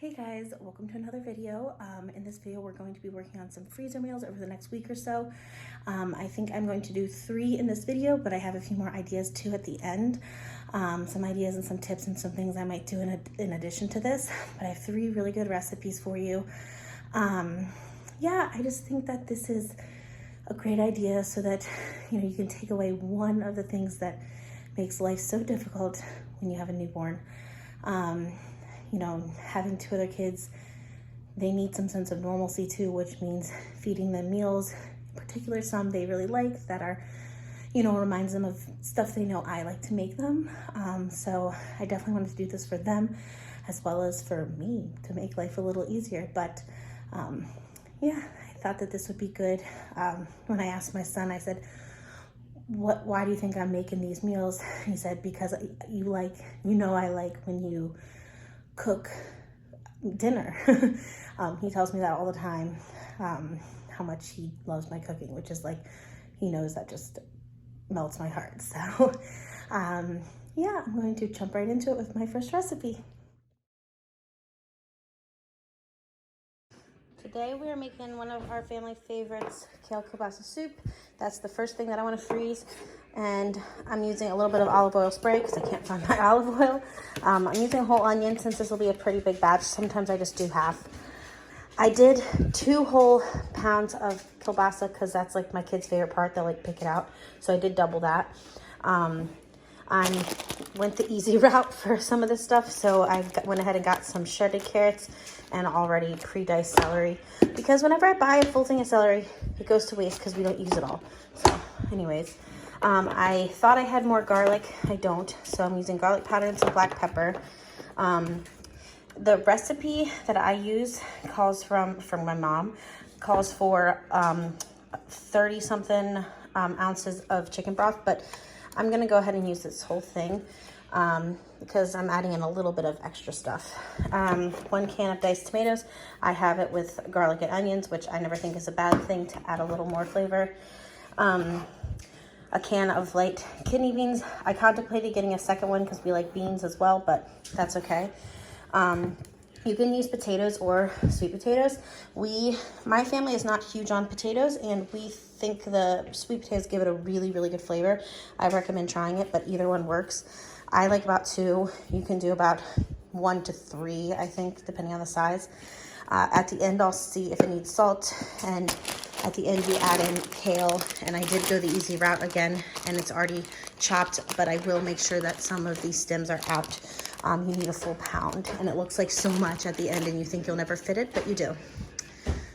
Hey guys, welcome to another video. In this video we're going to be working on some freezer meals over the next week or so. I think I'm going to do 3 in this video, but I have a few more ideas too at the end. Some ideas and some tips and some things I might do in addition to this, but I have 3 really good recipes for you. Yeah, I just think that this is a great idea so that you can take away one of the things that makes life so difficult when you have a newborn. Having 2 other kids, they need some sense of normalcy too, which means feeding them meals, in particular some they really like that are, reminds them of stuff they know I like to make them. So I definitely wanted to do this for them as well as for me to make life a little easier. But yeah, I thought that this would be good. When I asked my son, I said, why do you think I'm making these meals? He said, because I like when you cook dinner. He tells me that all the time, how much he loves my cooking, which is like, he knows that just melts my heart. So yeah, I'm going to jump right into it with my first recipe. Today we are making one of our family favorites, kale kielbasa soup. That's the first thing that I want to freeze. And I'm using a little bit of olive oil spray because I can't find my olive oil. I'm using whole onion since this will be a pretty big batch. Sometimes I just do half. I did 2 whole pounds of kielbasa because that's like my kid's favorite part. They'll like pick it out. So I did double that. I went the easy route for some of this stuff. So I went ahead and got some shredded carrots and already pre-diced celery. Because whenever I buy a full thing of celery, it goes to waste because we don't use it all. So anyways. I thought I had more garlic. I don't, so I'm using garlic powder and some black pepper. The recipe that I use calls from my mom, calls for 30 something ounces of chicken broth, but I'm gonna go ahead and use this whole thing because I'm adding in a little bit of extra stuff. 1 can of diced tomatoes. I have it with garlic and onions, which I never think is a bad thing to add a little more flavor. A can of light kidney beans. I contemplated getting a second one because we like beans as well, but that's okay. You can use potatoes or sweet potatoes. My family is not huge on potatoes, and we think the sweet potatoes give it a really, really good flavor. I recommend trying it, but either one works. I like about 2. You can do about 1 to 3, I think, depending on the size. At the end, I'll see if it needs salt, and at the end, you add in kale, and I did go the easy route again, and it's already chopped, but I will make sure that some of these stems are out. You need a full pound, and it looks like so much at the end, and you think you'll never fit it, but you do.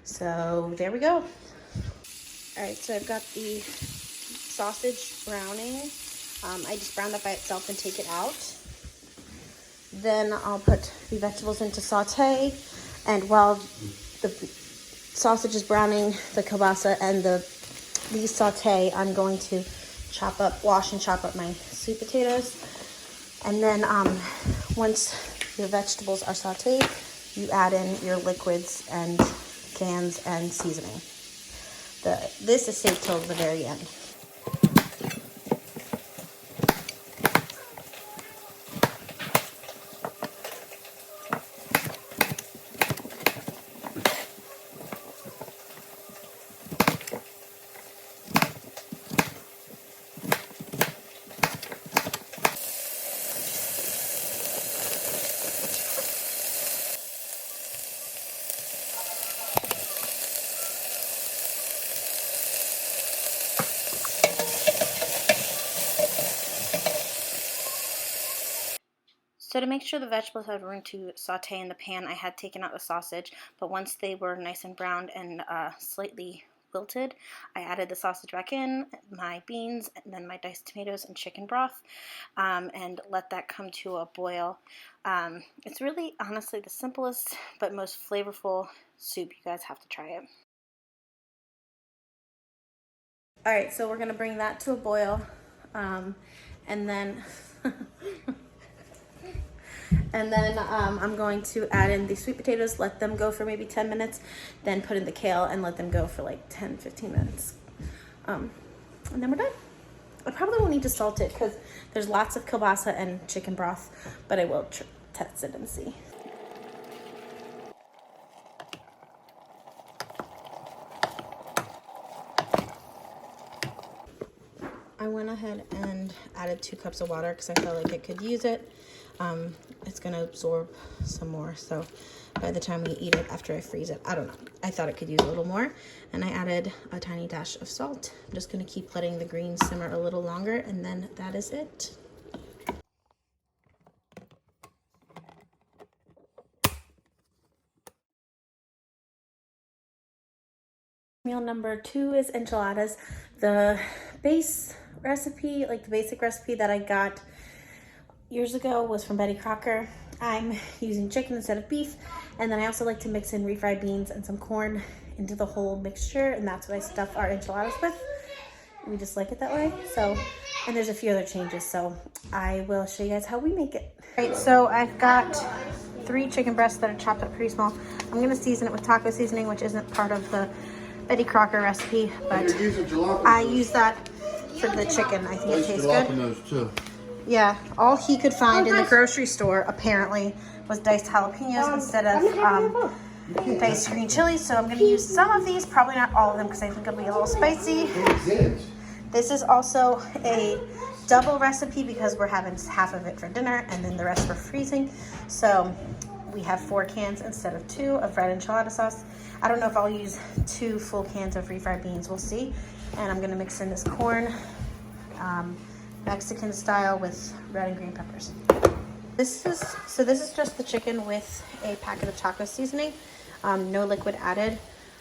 So there we go. All right, so I've got the sausage browning. I just brown that by itself and take it out. Then I'll put the vegetables into saute, and while the sausage is browning, the kielbasa and these saute, I'm going to wash and chop up my sweet potatoes. And then once your vegetables are sauteed, you add in your liquids and cans and seasoning. This is saved till the very end. So to make sure the vegetables had room to saute in the pan, I had taken out the sausage, but once they were nice and browned and slightly wilted, I added the sausage back in, my beans, and then my diced tomatoes and chicken broth, and let that come to a boil. It's really, honestly, the simplest but most flavorful soup. You guys have to try it. All right, so we're gonna bring that to a boil, and then I'm going to add in the sweet potatoes, let them go for maybe 10 minutes, then put in the kale and let them go for like 10-15 minutes. And then we're done. I probably won't need to salt it because there's lots of kielbasa and chicken broth, but I will test it and see. I went ahead and added 2 cups of water because I felt like it could use it. It's gonna absorb some more, so by the time we eat it after I freeze it, I don't know, I thought it could use a little more. And I added a tiny dash of salt. I'm just gonna keep letting the greens simmer a little longer, and then that is it. Meal number 2 is enchiladas. The base recipe, like the basic recipe that I got years ago, was from Betty Crocker. I'm using chicken instead of beef, and then I also like to mix in refried beans and some corn into the whole mixture, and that's what I stuff our enchiladas with. We just like it that way. So, and there's a few other changes, so I will show you guys how we make it. All right, so I've got 3 chicken breasts that are chopped up pretty small. I'm gonna season it with taco seasoning, which isn't part of the Betty Crocker recipe, but I use that for the chicken. I think it tastes good. Too. Yeah, all he could find in the grocery store apparently was diced jalapenos instead of diced green chilies. So I'm going to use some of these, probably not all of them because I think it'll be a little spicy. This is also a double recipe because we're having half of it for dinner and then the rest we're freezing. So we have 4 cans instead of 2 of red enchilada sauce. I don't know if I'll use 2 full cans of refried beans. We'll see. And I'm going to mix in this corn. Mexican style with red and green peppers. This is just the chicken with a packet of taco seasoning, no liquid added.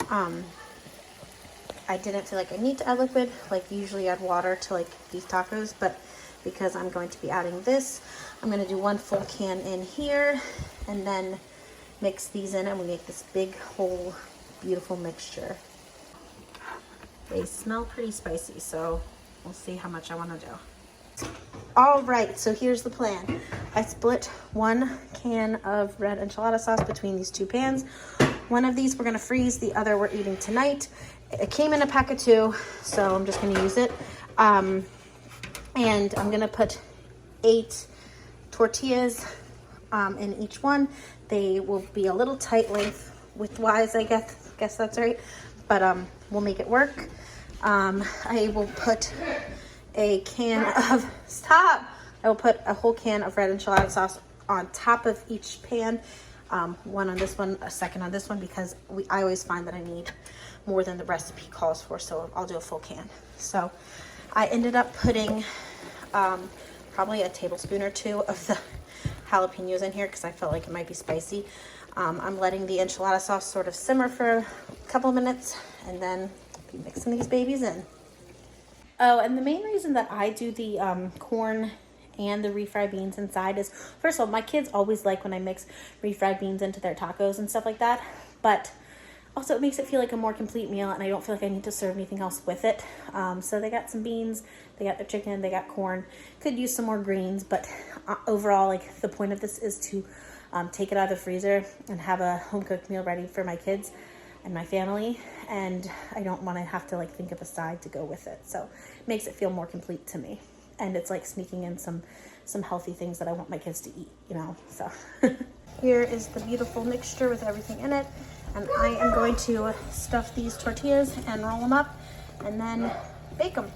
I didn't feel like I need to add liquid, like usually add water to like beef tacos, but because I'm going to be adding this, I'm going to do 1 full can in here and then mix these in and we make this big whole beautiful mixture. They smell pretty spicy, so we'll see how much I want to do. All right, so here's the plan. I split 1 can of red enchilada sauce between these 2 pans. One of these we're gonna freeze, the other we're eating tonight. It came in a pack of 2, so I'm just gonna use it. And I'm gonna put 8 tortillas in each one. They will be a little tight length width-wise, I guess that's right, but we'll make it work. I will put a can of, I will put a whole can of red enchilada sauce on top of each pan. 1 on this one, a second on this one, because I always find that I need more than the recipe calls for, so I'll do a full can. So I ended up putting probably a tablespoon or 2 of the jalapenos in here because I felt like it might be spicy. I'm letting the enchilada sauce sort of simmer for a couple of minutes and then be mixing these babies in. Oh, and the main reason that I do the corn and the refried beans inside is, first of all, my kids always like when I mix refried beans into their tacos and stuff like that, but also it makes it feel like a more complete meal and I don't feel like I need to serve anything else with it. So they got some beans, they got their chicken, they got corn, could use some more greens, but overall, like, the point of this is to take it out of the freezer and have a home cooked meal ready for my kids and my family, and I don't want to have to like think of a side to go with it, so it makes it feel more complete to me, and it's like sneaking in some healthy things that I want my kids to eat, you know. So here is the beautiful mixture with everything in it, and I am going to stuff these tortillas and roll them up and then bake them.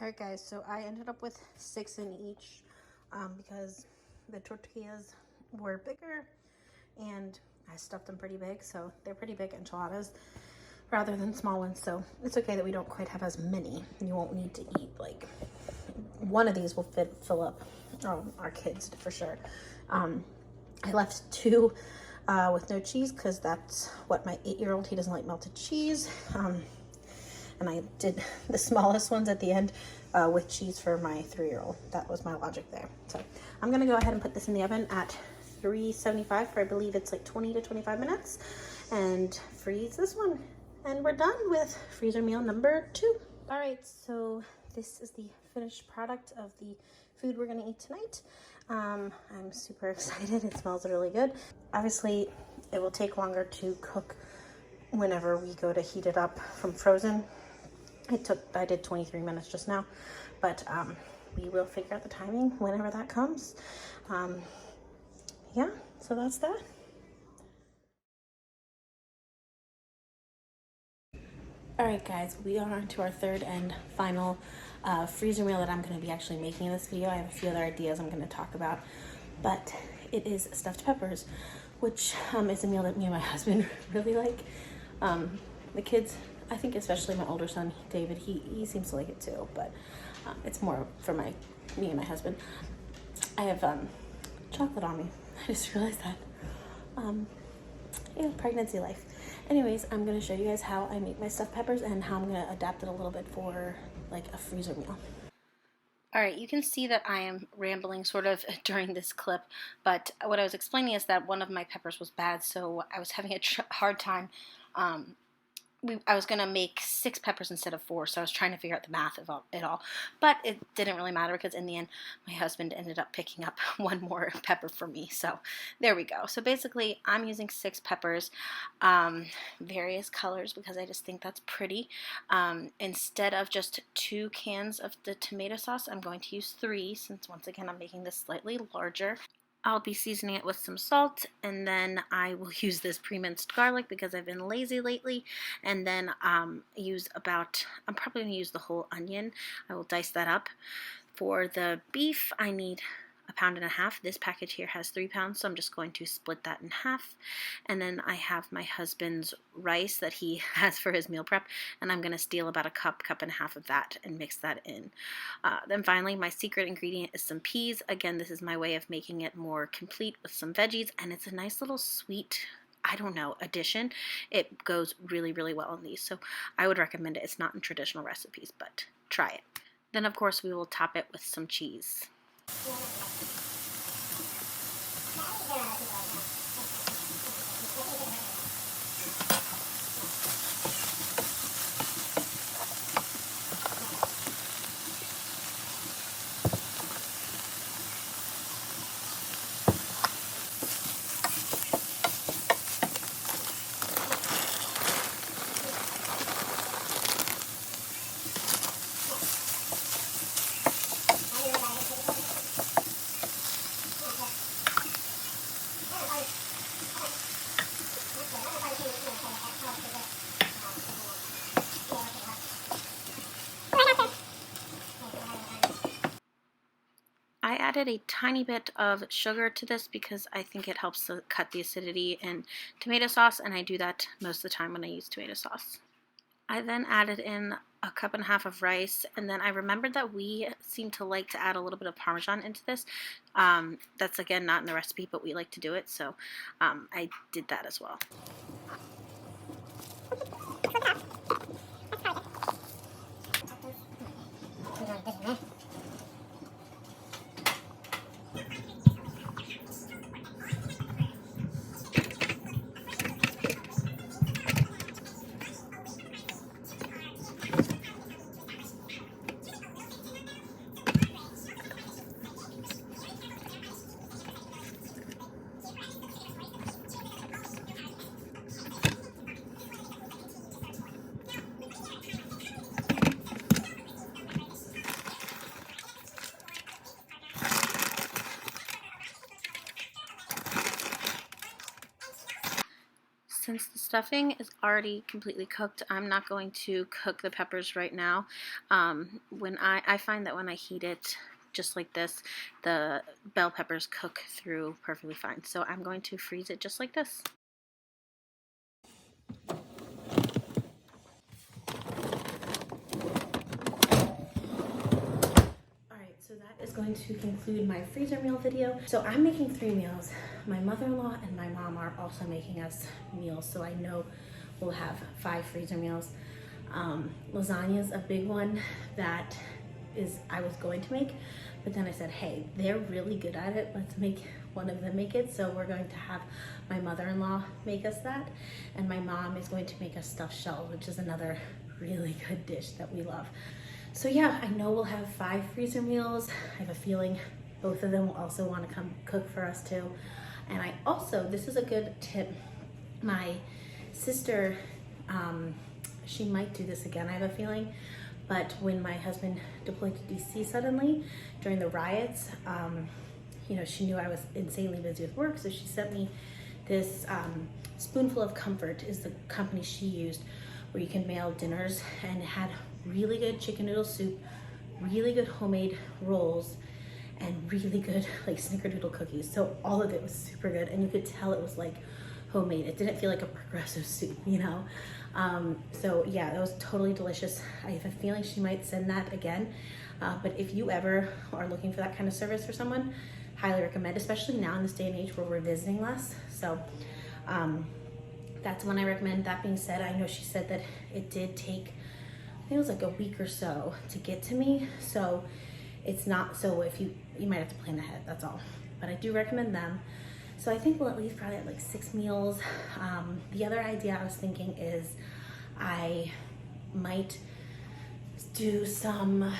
Alright guys, so I ended up with 6 in each because the tortillas were bigger and I stuffed them pretty big, so they're pretty big enchiladas rather than small ones, so it's okay that we don't quite have as many. You won't need to eat, like, one of these will fill up our kids for sure. I left 2 with no cheese because that's what my 8-year-old, he doesn't like melted cheese. And I did the smallest ones at the end with cheese for my 3-year-old. That was my logic there. So I'm gonna go ahead and put this in the oven at 375 for, I believe it's like 20 to 25 minutes, and freeze this one. And we're done with freezer meal number 2. All right, so this is the finished product of the food we're gonna eat tonight. I'm super excited. It smells really good. Obviously, it will take longer to cook whenever we go to heat it up from frozen. I did 23 minutes just now, but we will figure out the timing whenever that comes. Yeah, so that's that. All right, guys, we are on to our third and final freezer meal that I'm going to be actually making in this video. I have a few other ideas I'm going to talk about, but it is stuffed peppers, which is a meal that me and my husband really like. The kids, I think especially my older son, David, he seems to like it too, but it's more for me and my husband. I have chocolate on me. I just realized that. Yeah, pregnancy life. Anyways, I'm going to show you guys how I make my stuffed peppers and how I'm going to adapt it a little bit for like a freezer meal. All right, you can see that I am rambling sort of during this clip, but what I was explaining is that one of my peppers was bad, so I was having a hard time. I was going to make 6 peppers instead of 4, so I was trying to figure out the math of it all. But it didn't really matter because in the end, my husband ended up picking up 1 more pepper for me. So there we go. So basically, I'm using 6 peppers, various colors because I just think that's pretty. Instead of just 2 cans of the tomato sauce, I'm going to use 3 since once again, I'm making this slightly larger. I'll be seasoning it with some salt, and then I will use this pre-minced garlic because I've been lazy lately, and then I'm probably going to use the whole onion. I will dice that up. For the beef, I need 1.5 pounds. This package here has 3 pounds, so I'm just going to split that in half. And then I have my husband's rice that he has for his meal prep, and I'm going to steal about a cup and a half of that and mix that in. Then finally, my secret ingredient is some peas. Again, this is my way of making it more complete with some veggies, and it's a nice little sweet, I don't know, addition. It goes really, really well in these, so I would recommend it. It's not in traditional recipes, but try it. Then, of course, we will top it with some cheese. I added a tiny bit of sugar to this because I think it helps to cut the acidity in tomato sauce, and I do that most of the time when I use tomato sauce. I then added in 1.5 cups of rice, and then I remembered that we seem to like to add a little bit of Parmesan into this. That's again not in the recipe, but we like to do it, so I did that as well. Since the stuffing is already completely cooked, I'm not going to cook the peppers right now. When I find that when I heat it just like this, the bell peppers cook through perfectly fine. So I'm going to freeze it just like this. So that is going to conclude my freezer meal video. So I'm making 3 meals. My mother-in-law and my mom are also making us meals, so I know we'll have 5 freezer meals. Lasagna is a big one that I was going to make, but then I said, hey, they're really good at it. Let's make one of them make it. So we're going to have my mother-in-law make us that, and my mom is going to make us stuffed shells, which is another really good dish that we love. So yeah, I know we'll have 5 freezer meals. I have a feeling both of them will also want to come cook for us too. And I also, this is a good tip, my sister, she might do this again, I have a feeling, but when my husband deployed to DC suddenly during the riots, you know, she knew I was insanely busy with work, so she sent me this Spoonful of Comfort is the company she used, where you can mail dinners, and it had really good chicken noodle soup, really good homemade rolls, and really good like snickerdoodle cookies. So all of it was super good, and you could tell it was like homemade. It didn't feel like a Progressive soup, you know? So yeah, that was totally delicious. I have a feeling she might send that again. But if you ever are looking for that kind of service for someone, highly recommend, especially now in this day and age where we're visiting less. So that's one I recommend. That being said, I know she said that it did take, I think it was like a week or so to get to me. So it's not, so if you might have to plan ahead, that's all. But I do recommend them. So I think we'll at least probably have like 6 meals. The other idea I was thinking is I might do some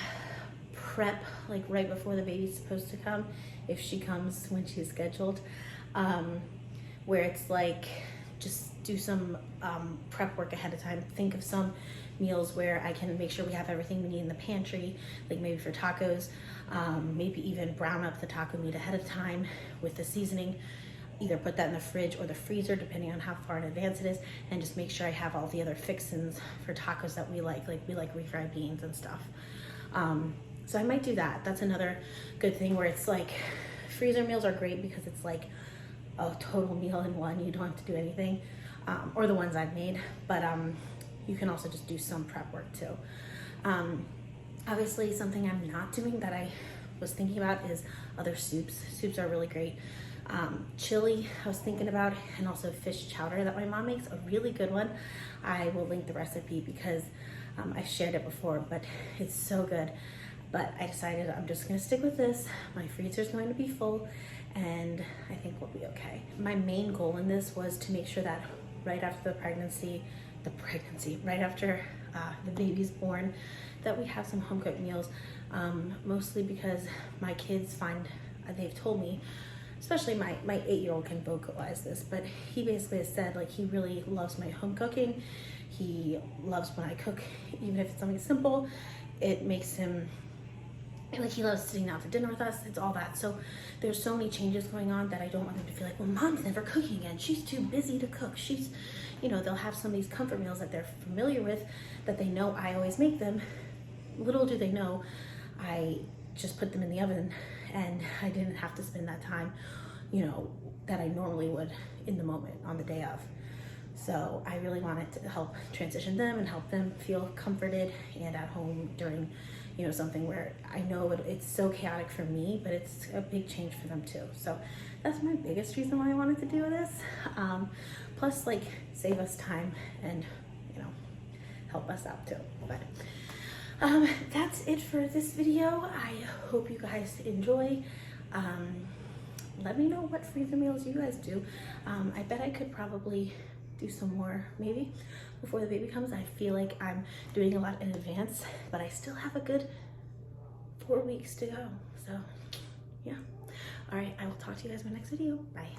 prep like right before the baby's supposed to come, if she comes when she's scheduled, where it's like just do some prep work ahead of time. Think of some meals where I can make sure we have everything we need in the pantry, like maybe for tacos, maybe even brown up the taco meat ahead of time with the seasoning, either put that in the fridge or the freezer depending on how far in advance it is, and just make sure I have all the other fixins for tacos that we like we like refried beans and stuff. So I might do that. That's another good thing where it's like, freezer meals are great because it's like a total meal in one. You don't have to do anything, or the ones I've made, but you can also just do some prep work too. Obviously something I'm not doing that I was thinking about is other soups. Soups are really great. Chili I was thinking about, and also fish chowder that my mom makes, a really good one. I will link the recipe because I've shared it before, but it's so good. But I decided I'm just gonna stick with this. My freezer's going to be full, and I think we'll be okay. My main goal in this was to make sure that right after the pregnancy, right after the baby's born, that we have some home cooked meals, mostly because my kids find, they've told me, especially my 8-year-old can vocalize this, but he basically has said like he really loves my home cooking. He loves when I cook, even if it's something simple. It makes him, like, he loves sitting down for dinner with us. It's all that. So there's so many changes going on that I don't want them to feel like, well, mom's never cooking again. She's too busy to cook. She's, you know, they'll have some of these comfort meals that they're familiar with, that they know I always make them. Little do they know, I just put them in the oven, and I didn't have to spend that time, you know, that I normally would in the moment on the day of. So I really wanted to help transition them and help them feel comforted and at home during, you know, something where I know it's so chaotic for me, but it's a big change for them too. So that's my biggest reason why I wanted to do this. Plus, like, save us time and, you know, help us out too. But that's it for this video. I hope you guys enjoy. Let me know what freezer meals you guys do. I bet I could probably do some more maybe before the baby comes. I feel like I'm doing a lot in advance, but I still have a good 4 weeks to go. So yeah. All right, I will talk to you guys in my next video. Bye.